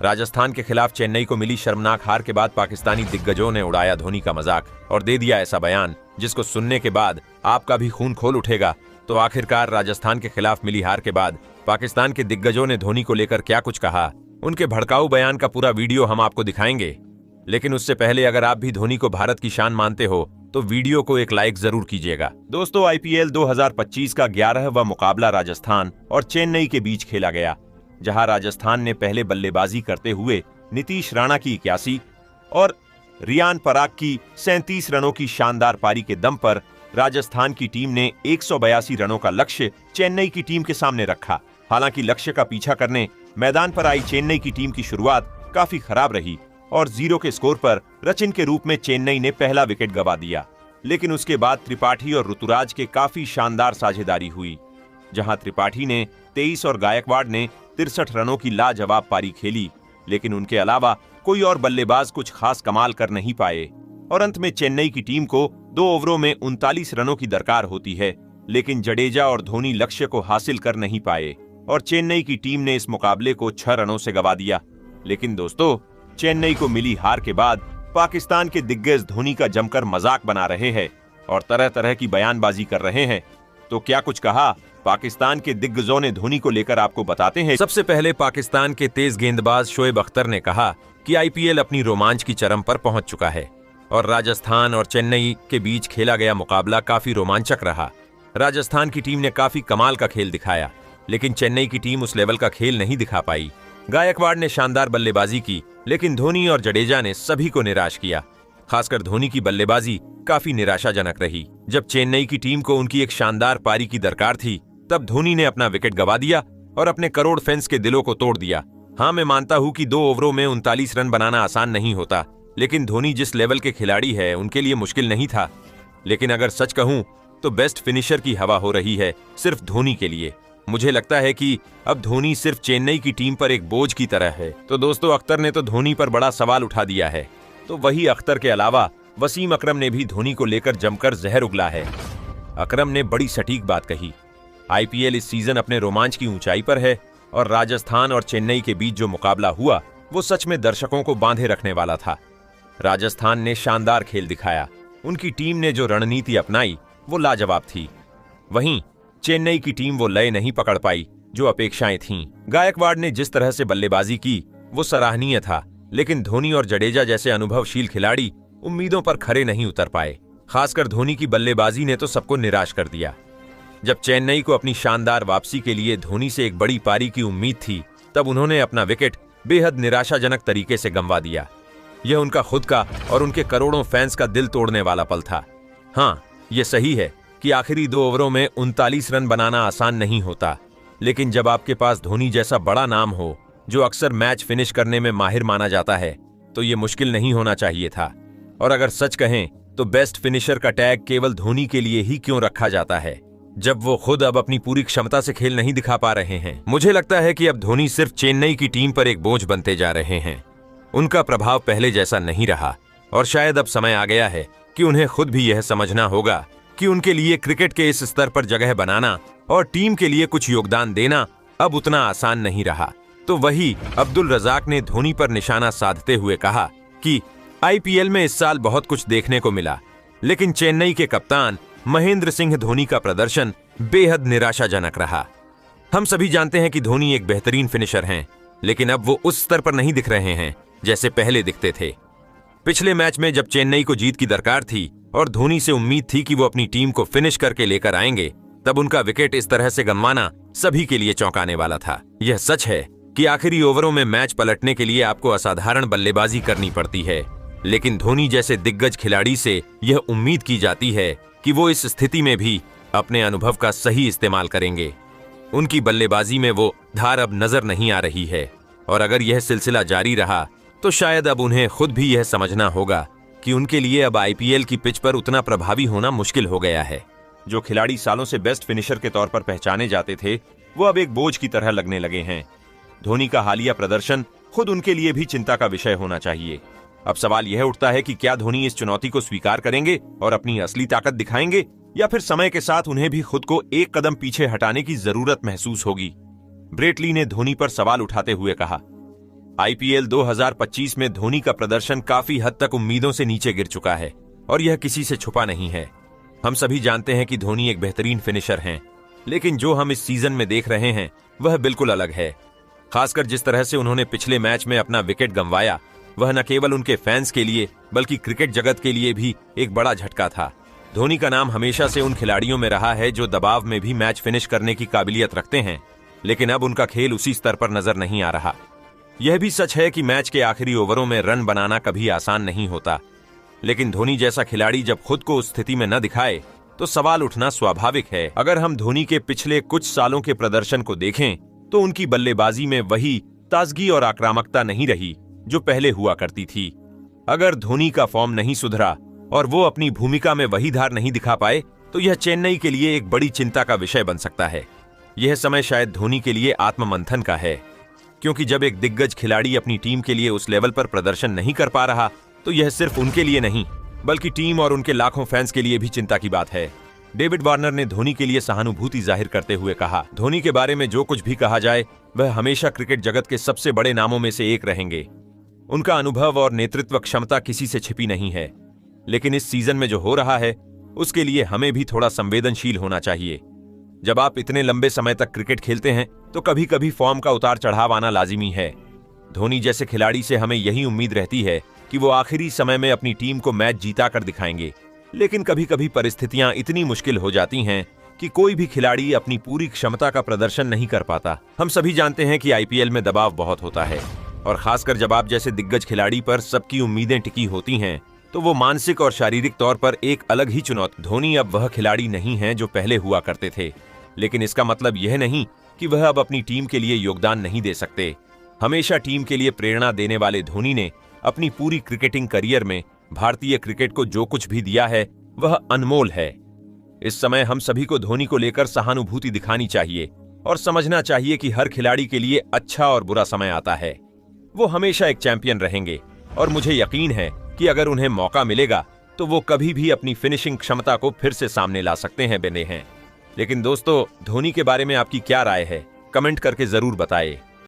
राजस्थान के खिलाफ चेन्नई को मिली शर्मनाक हार के बाद पाकिस्तानी दिग्गजों ने उड़ाया धोनी का मजाक और दे दिया ऐसा बयान जिसको सुनने के बाद आपका भी खून खोल उठेगा। तो आखिरकार राजस्थान के खिलाफ मिली हार के बाद पाकिस्तान के दिग्गजों ने धोनी को लेकर क्या कुछ कहा, उनके भड़काऊ बयान का पूरा वीडियो हम आपको दिखाएंगे। लेकिन उससे पहले अगर आप भी धोनी को भारत की शान मानते हो तो वीडियो को एक लाइक जरूर कीजिएगा। दोस्तों, आईपीएल 2025 का 11वां मुकाबला राजस्थान और चेन्नई के बीच खेला गया, जहां राजस्थान ने पहले बल्लेबाजी करते हुए नीतीश राणा की 81 और रियान पराग की 37 रनों की शानदार पारी के दम पर राजस्थान की टीम ने 182 रनों का लक्ष्य चेन्नई की टीम के सामने रखा। हालांकि लक्ष्य का पीछा करने मैदान पर आई चेन्नई की टीम की शुरुआत काफी खराब रही और 0 के स्कोर पर रचिन के रूप में चेन्नई ने पहला विकेट गंवा दिया। लेकिन उसके बाद त्रिपाठी और ऋतुराज के काफी शानदार साझेदारी हुई, जहां त्रिपाठी ने 23 और गायकवाड़ ने 63 रनों की लाजवाब पारी खेली। लेकिन उनके अलावा कोई और बल्लेबाज कुछ खास कमाल कर नहीं पाए और अंत में चेन्नई की टीम को 2 ओवरों में 39 रनों की दरकार होती है। लेकिन जडेजा और धोनी लक्ष्य को हासिल कर नहीं पाए और चेन्नई की टीम ने इस मुकाबले को 6 रनों से गंवा दिया। लेकिन दोस्तों, चेन्नई को मिली हार के बाद पाकिस्तान के दिग्गज धोनी का जमकर मजाक बना रहे हैं और तरह तरह की बयानबाजी कर रहे हैं। तो क्या कुछ कहा पाकिस्तान के दिग्गजों ने धोनी को लेकर आपको बताते हैं। सबसे पहले पाकिस्तान के तेज गेंदबाज शोएब अख्तर ने कहा कि आईपीएल अपनी रोमांच की चरम पर पहुंच चुका है और राजस्थान और चेन्नई के बीच खेला गया मुकाबला काफी रोमांचक रहा। राजस्थान की टीम ने काफी कमाल का खेल दिखाया, लेकिन चेन्नई की टीम उस लेवल का खेल नहीं दिखा पाई। गायकवाड़ ने शानदार बल्लेबाजी की, लेकिन धोनी और जडेजा ने सभी को निराश किया। खासकर धोनी की बल्लेबाजी काफी निराशाजनक रही। जब चेन्नई की टीम को उनकी एक शानदार पारी की दरकार थी, तब धोनी ने अपना विकेट गंवा दिया और अपने करोड़ फैंस के दिलों को तोड़ दिया। हाँ, मैं मानता हूं कि 2 ओवरों में 39 रन बनाना आसान नहीं होता, लेकिन धोनी जिस लेवल के खिलाड़ी है उनके लिए मुश्किल नहीं था। लेकिन अगर सच कहूं तो बेस्ट फिनिशर की हवा हो रही है सिर्फ धोनी के लिए। मुझे लगता है कि अब धोनी सिर्फ चेन्नई की टीम पर एक बोझ की तरह है। तो दोस्तों, अख्तर ने तो धोनी पर बड़ा सवाल उठा दिया है। तो वही अख्तर के अलावा वसीम अकरम ने भी धोनी को लेकर जमकर जहर उगला है। अकरम ने बड़ी सटीक बात कही, आईपीएल इस सीजन अपने रोमांच की ऊंचाई पर है और राजस्थान और चेन्नई के बीच जो मुकाबला हुआ वो सच में दर्शकों को बांधे रखने वाला था। राजस्थान ने शानदार खेल दिखाया, उनकी टीम ने जो रणनीति अपनाई वो लाजवाब थी। वहीं चेन्नई की टीम वो लय नहीं पकड़ पाई जो अपेक्षाएं थीं। गायकवाड़ ने जिस तरह से बल्लेबाजी की वो सराहनीय था, लेकिन धोनी और जडेजा जैसे अनुभवशील खिलाड़ी उम्मीदों पर खरे नहीं उतर पाए। खासकर धोनी की बल्लेबाजी ने तो सबको निराश कर दिया। जब चेन्नई को अपनी शानदार वापसी के लिए धोनी से एक बड़ी पारी की उम्मीद थी, तब उन्होंने अपना विकेट बेहद निराशाजनक तरीके से गंवा दिया। यह उनका खुद का और उनके करोड़ों फैंस का दिल तोड़ने वाला पल था। हाँ, यह सही है कि आखिरी 2 ओवरों में 39 रन बनाना आसान नहीं होता, लेकिन जब आपके पास धोनी जैसा बड़ा नाम हो जो अक्सर मैच फिनिश करने में माहिर माना जाता है, तो ये मुश्किल नहीं होना चाहिए था। और अगर सच कहें तो बेस्ट फिनिशर का टैग केवल धोनी के लिए ही क्यों रखा जाता है, जब वो खुद अब अपनी पूरी क्षमता से खेल नहीं दिखा पा रहे हैं। मुझे लगता है कि अब धोनी सिर्फ चेन्नई की टीम पर एक बोझ बनते जा रहे हैं। उनका प्रभाव पहले जैसा नहीं रहा और शायद अब समय आ गया है कि उन्हें खुद भी यह समझना होगा कि उनके लिए क्रिकेट के इस स्तर पर जगह बनाना और टीम के लिए कुछ योगदान देना अब उतना आसान नहीं रहा। तो वही अब्दुल रजाक ने धोनी पर निशाना साधते हुए कहा कि आईपीएल में इस साल बहुत कुछ देखने को मिला, लेकिन चेन्नई के कप्तान महेंद्र सिंह धोनी का प्रदर्शन बेहद निराशाजनक रहा। हम सभी जानते हैं कि धोनी एक बेहतरीन फिनिशर हैं, लेकिन अब वो उस स्तर पर नहीं दिख रहे हैं जैसे पहले दिखते थे। पिछले मैच में जब चेन्नई को जीत की दरकार थी और धोनी से उम्मीद थी कि वो अपनी टीम को फिनिश करके लेकर आएंगे, तब उनका विकेट इस तरह से गंवाना सभी के लिए चौंकाने वाला था। यह सच है कि आखिरी ओवरों में मैच पलटने के लिए आपको असाधारण बल्लेबाजी करनी पड़ती है, लेकिन धोनी जैसे दिग्गज खिलाड़ी से यह उम्मीद की जाती है कि वो इस स्थिति में भी अपने अनुभव का सही इस्तेमाल करेंगे। उनकी बल्लेबाजी में वो धार अब नजर नहीं आ रही है और अगर यह सिलसिला जारी रहा तो शायद अब उन्हें खुद भी यह समझना होगा कि उनके लिए अब आईपीएल की पिच पर उतना प्रभावी होना मुश्किल हो गया है। जो खिलाड़ी सालों से बेस्ट फिनिशर के तौर पर पहचाने जाते थे, वो अब एक बोझ की तरह लगने लगे हैं। धोनी का हालिया प्रदर्शन खुद उनके लिए भी चिंता का विषय होना चाहिए। अब सवाल यह उठता है कि क्या धोनी इस चुनौती को स्वीकार करेंगे और अपनी असली ताकत दिखाएंगे, या फिर समय के साथ उन्हें भी खुद को एक कदम पीछे हटाने की जरूरत महसूस होगी। ब्रेट ली ने धोनी पर सवाल उठाते हुए कहा, आईपीएल 2025 में धोनी का प्रदर्शन काफी हद तक उम्मीदों से नीचे गिर चुका है और यह किसी से छुपा नहीं है। हम सभी जानते हैं कि धोनी एक बेहतरीन फिनिशर हैं, लेकिन जो हम इस सीजन में देख रहे हैं वह बिल्कुल अलग है। खासकर जिस तरह से उन्होंने पिछले मैच में अपना विकेट गंवाया, वह न केवल उनके फैंस के लिए बल्कि क्रिकेट जगत के लिए भी एक बड़ा झटका था। धोनी का नाम हमेशा से उन खिलाड़ियों में रहा है जो दबाव में भी मैच फिनिश करने की काबिलियत रखते हैं, लेकिन अब उनका खेल उसी स्तर पर नजर नहीं आ रहा। यह भी सच है कि मैच के आखिरी ओवरों में रन बनाना कभी आसान नहीं होता, लेकिन धोनी जैसा खिलाड़ी जब खुद को उस स्थिति में न दिखाए तो सवाल उठना स्वाभाविक है। अगर हम धोनी के पिछले कुछ सालों के प्रदर्शन को देखें तो उनकी बल्लेबाजी में वही ताजगी और आक्रामकता नहीं रही जो पहले हुआ करती थी। अगर धोनी का फॉर्म नहीं सुधरा और वो अपनी भूमिका में वही धार नहीं दिखा पाए तो यह चेन्नई के लिए एक बड़ी चिंता का विषय बन सकता है। यह समय शायद धोनी के लिए आत्ममंथन का है, क्योंकि जब एक दिग्गज खिलाड़ी अपनी टीम के लिए उस लेवल पर प्रदर्शन नहीं कर पा रहा तो यह सिर्फ उनके लिए नहीं बल्कि टीम और उनके लाखों फैंस के लिए भी चिंता की बात है। डेविड वार्नर ने धोनी के लिए सहानुभूति जाहिर करते हुए कहा, धोनी के बारे में जो कुछ भी कहा जाए वह हमेशा क्रिकेट जगत के सबसे बड़े नामों में से एक रहेंगे। उनका अनुभव और नेतृत्व क्षमता किसी से छिपी नहीं है, लेकिन इस सीजन में जो हो रहा है उसके लिए हमें भी थोड़ा संवेदनशील होना चाहिए। जब आप इतने लंबे समय तक क्रिकेट खेलते हैं तो कभी कभी फॉर्म का उतार चढ़ाव आना लाजिमी है। धोनी जैसे खिलाड़ी से हमें यही उम्मीद रहती है कि वो आखिरी समय में अपनी टीम को मैच जीता कर दिखाएंगे, लेकिन कभी कभी परिस्थितियां इतनी मुश्किल हो जाती हैं कि कोई भी खिलाड़ी अपनी पूरी क्षमता का प्रदर्शन नहीं कर पाता। हम सभी जानते हैं कि आईपीएल में दबाव बहुत होता है और खासकर जब आप जैसे दिग्गज खिलाड़ी पर सबकी उम्मीदें टिकी होती हैं तो वो मानसिक और शारीरिक तौर पर एक अलग ही चुनौती। धोनी अब वह खिलाड़ी नहीं है जो पहले हुआ करते थे, लेकिन इसका मतलब यह नहीं कि वह अब अपनी टीम के लिए योगदान नहीं दे सकते। हमेशा टीम के लिए प्रेरणा देने वाले धोनी ने अपनी पूरी क्रिकेटिंग करियर में भारतीय क्रिकेट को जो कुछ भी दिया है वह अनमोल है। इस समय हम सभी को धोनी को लेकर सहानुभूति दिखानी चाहिए और समझना चाहिए कि हर खिलाड़ी के लिए अच्छा और बुरा समय आता है। वो हमेशा एक चैंपियन रहेंगे और मुझे यकीन है कि अगर उन्हें मौका मिलेगा तो वो कभी भी अपनी फिनिशिंग क्षमता को फिर से सामने ला सकते हैं। लेकिन दोस्तों, धोनी के बारे में आपकी क्या राय है? कमेंट करके जरूर बताएं।